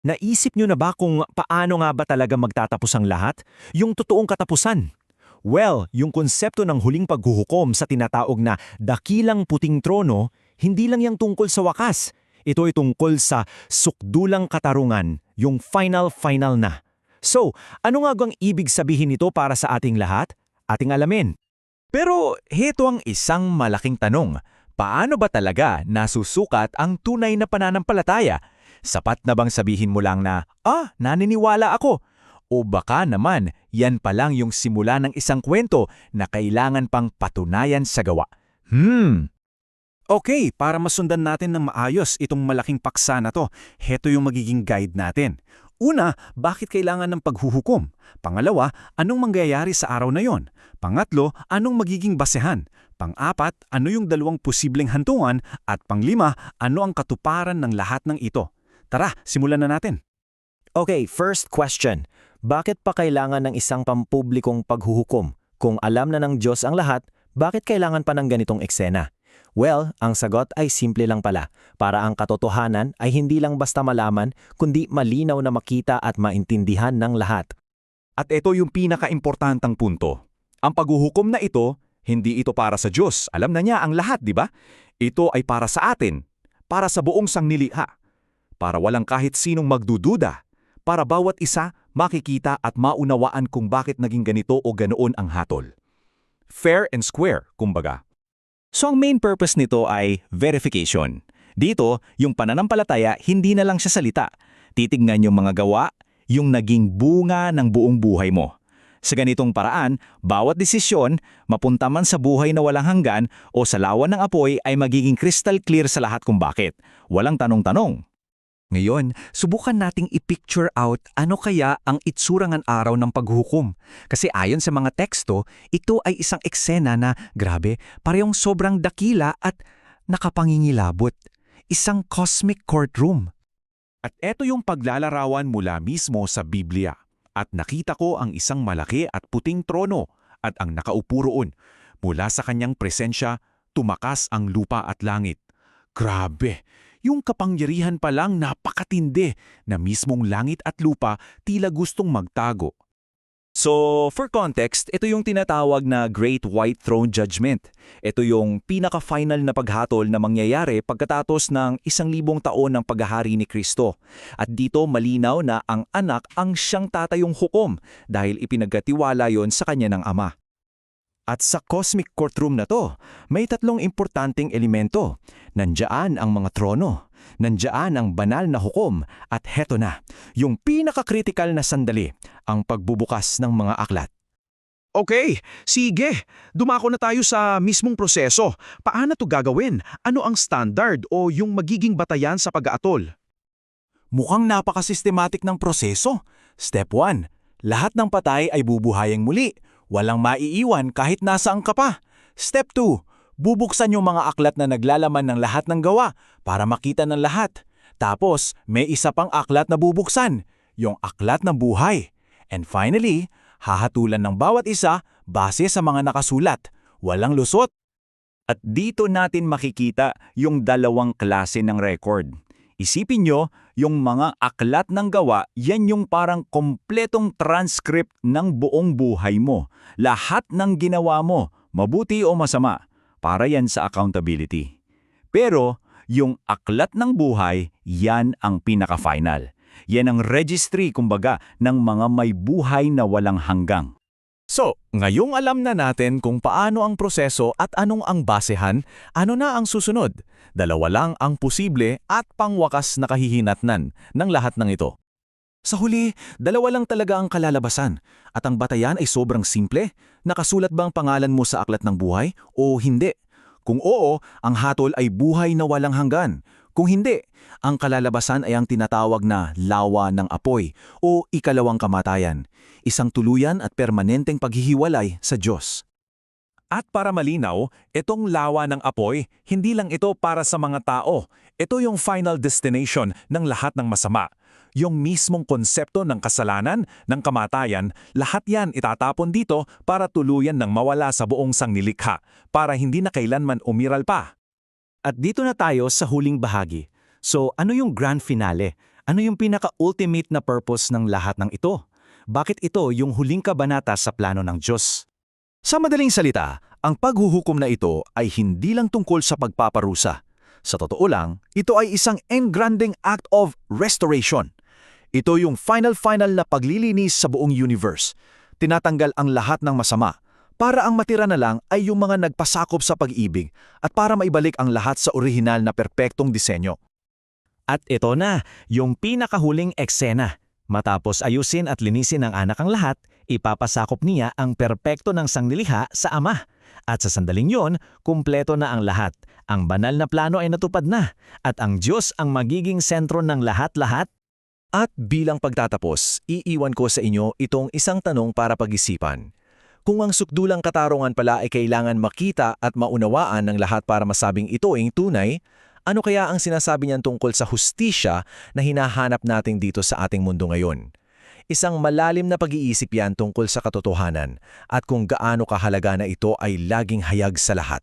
Naisip nyo na ba kung paano nga ba talaga magtatapos ang lahat? Yung totoong katapusan? Well, yung konsepto ng huling paghuhukom sa tinatawag na dakilang puting trono, hindi lang yang tungkol sa wakas. Ito ay tungkol sa sukdulang katarungan, yung final na. So, ano nga bang ibig sabihin nito para sa ating lahat? Ating alamin. Pero heto ang isang malaking tanong. Paano ba talaga nasusukat ang tunay na pananampalataya? Sapat na bang sabihin mo lang na, naniniwala ako? O baka naman, yan pa lang yung simula ng isang kwento na kailangan pang patunayan sa gawa. Okay, para masundan natin ng maayos itong malaking paksa na to, heto yung magiging guide natin. Una, bakit kailangan ng paghuhukom? Pangalawa, anong mangyayari sa araw na yon? Pangatlo, anong magiging basehan? Pang-apat, ano yung dalawang posibleng hantungan? At panglima, ano ang katuparan ng lahat ng ito? Tara, simulan na natin. Okay, first question. Bakit pa kailangan ng isang pampublikong paghuhukom? Kung alam na ng Diyos ang lahat, bakit kailangan pa ng ganitong eksena? Well, ang sagot ay simple lang pala. Para ang katotohanan ay hindi lang basta malaman, kundi malinaw na makita at maintindihan ng lahat. At ito yung pinaka-importantang punto. Ang paghuhukom na ito, hindi ito para sa Diyos. Alam na niya ang lahat, di ba? Ito ay para sa atin, para sa buong sanglilikha, para walang kahit sinong magdududa, para bawat isa makikita at maunawaan kung bakit naging ganito o ganoon ang hatol. Fair and square, kumbaga. So ang main purpose nito ay verification. Dito, yung pananampalataya hindi na lang siya salita. Titignan yung mga gawa, yung naging bunga ng buong buhay mo. Sa ganitong paraan, bawat desisyon, mapunta man sa buhay na walang hanggan o sa lawan ng apoy ay magiging crystal clear sa lahat kung bakit. Walang tanong-tanong. Ngayon, subukan nating i-picture out ano kaya ang itsurangan araw ng paghuhukom. Kasi ayon sa mga teksto, ito ay isang eksena na, grabe, parehong sobrang dakila at nakapangingilabot. Isang cosmic courtroom. At eto yung paglalarawan mula mismo sa Biblia. At nakita ko ang isang malaki at puting trono at ang nakaupo roon. Mula sa kanyang presensya, tumakas ang lupa at langit. Grabe! Yung kapangyarihan pa lang napakatindi na mismong langit at lupa tila gustong magtago. So, for context, ito yung tinatawag na Great White Throne Judgment. Ito yung pinaka-final na paghatol na mangyayari pagkatapos ng 1,000 taon ng paghahari ni Kristo. At dito malinaw na ang anak ang siyang tatayong hukom dahil ipinagkatiwala yon sa kanya ng ama. At sa cosmic courtroom na to, may tatlong importanteng elemento. Nandiyan ang mga trono, nandiyan ang banal na hukom, at heto na, yung pinaka-critical na sandali, ang pagbubukas ng mga aklat. Okay, sige. Dumako na tayo sa mismong proseso. Paano to gagawin? Ano ang standard o yung magiging batayan sa pag-aatol? Mukhang napaka-systematic ng proseso. Step 1. Lahat ng patay ay bubuhayang muli. Walang maiiwan kahit nasaan ka pa. Step 2. Bubuksan yung mga aklat na naglalaman ng lahat ng gawa para makita ng lahat. Tapos, may isa pang aklat na bubuksan, yung aklat ng buhay. And finally, hahatulan ng bawat isa base sa mga nakasulat. Walang lusot. At dito natin makikita yung dalawang klase ng record. Isipin nyo, yung mga aklat ng gawa, yan yung parang kompletong transcript ng buong buhay mo. Lahat ng ginawa mo, mabuti o masama, para yan sa accountability. Pero, yung aklat ng buhay, yan ang pinaka-final. Yan ang registry, kumbaga, ng mga may buhay na walang hanggang. So, ngayong alam na natin kung paano ang proseso at anong ang basehan, ano na ang susunod? Dalawa lang ang posible at pangwakas na kahihinatnan ng lahat ng ito. Sa huli, dalawa lang talaga ang kalalabasan. At ang batayan ay sobrang simple. Nakasulat ba ang pangalan mo sa aklat ng buhay o hindi? Kung oo, ang hatol ay buhay na walang hanggan. Kung hindi, ang kalalabasan ay ang tinatawag na lawa ng apoy o ikalawang kamatayan. Isang tuluyan at permanenteng paghihiwalay sa Diyos. At para malinaw, itong lawa ng apoy, hindi lang ito para sa mga tao. Ito yung final destination ng lahat ng masama. Yung mismong konsepto ng kasalanan, ng kamatayan, lahat yan itatapon dito para tuluyan ng mawala sa buong sangnilikha, para hindi na kailanman umiral pa. At dito na tayo sa huling bahagi. So ano yung grand finale? Ano yung pinaka-ultimate na purpose ng lahat ng ito? Bakit ito yung huling kabanata sa plano ng Diyos? Sa madaling salita, ang paghuhukom na ito ay hindi lang tungkol sa pagpaparusa. Sa totoo lang, ito ay isang engranding act of restoration. Ito yung final na paglilinis sa buong universe. Tinatanggal ang lahat ng masama, para ang matira na lang ay yung mga nagpasakop sa pag-ibig at para maibalik ang lahat sa orihinal na perpektong disenyo. At ito na, yung pinakahuling eksena. Matapos ayusin at linisin ng anak ang lahat, ipapasakop niya ang perpekto ng sanglilikha sa Ama. At sa sandaling yon, kumpleto na ang lahat. Ang banal na plano ay natupad na, at ang Diyos ang magiging sentro ng lahat-lahat. At bilang pagtatapos, iiwan ko sa inyo itong isang tanong para pag-isipan. Kung ang sukdulang katarungan pala ay kailangan makita at maunawaan ng lahat para masabing ito ay tunay, ano kaya ang sinasabi niyan tungkol sa hustisya na hinahanap natin dito sa ating mundo ngayon? Isang malalim na pag-iisip yan tungkol sa katotohanan at kung gaano kahalaga na ito ay laging hayag sa lahat.